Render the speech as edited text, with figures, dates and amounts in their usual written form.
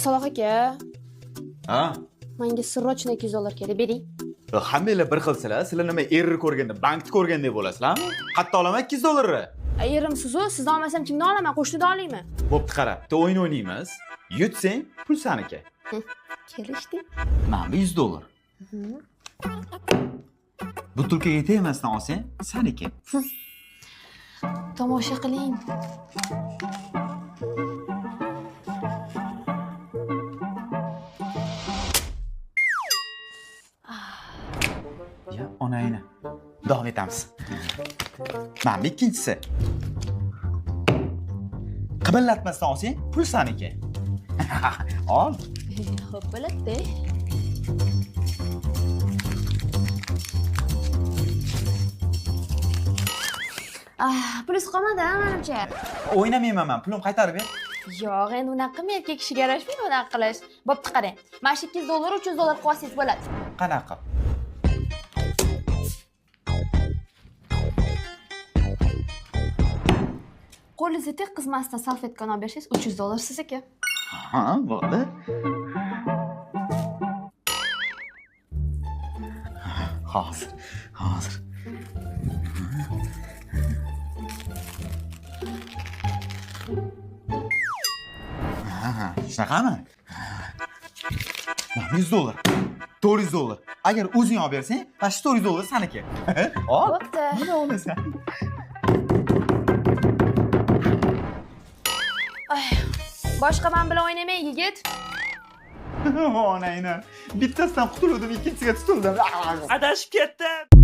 Saloh aka, Ha? menga sirrochna $200 kerak, bering. Hammanglar bir xilsizlar. Sizlar nima erni ko'rganda, bankni ko'rgandek bo'lasizlarmi? Qatta olaman $200. Erim siz-u, sizdan olmasam kimdan olaman? Qo'shnidan olaymi? Bo'pti qara. Bitta o'yin o'ynaymiz. Yutsang, pul saniki. Kelishdik. Mana bu $100. Butulkaga tegmasdan olsang, saniki. Tomosha qiling. Ya, onayni. Davom etamiz. Mana bu ikkinchisi. Qibillatmasdan olsang, pul saniki. Ol. Xo'p, bo'ladi. Pulus qolmadi, menimcha. O'ynamayman men. Pulim qaytarib ber. Yo'q, endi unaqa qilmay, erkak kishiga yarashmaydi unaqa qilish. Bo'pti, qarang. Mana shu $200, $300 qilib olsangiz bo'ladi. Qanaqa? Qo'lingizga tek qizmasdan salfetkani olib bersangiz $300 sizniki. Ha, bo'ldi. Hozir. Ha, shunaqami? Mana $100. $400. Agar o'zing olib bersang, mana shu $400 saniki. Ol. Bo'pti. Nima olasan? Boshqa men bilan o'ynamay, yigit. Onayni. Bittasidan qutuldim, ikkinchisiga tutildim. Adashib ketdim.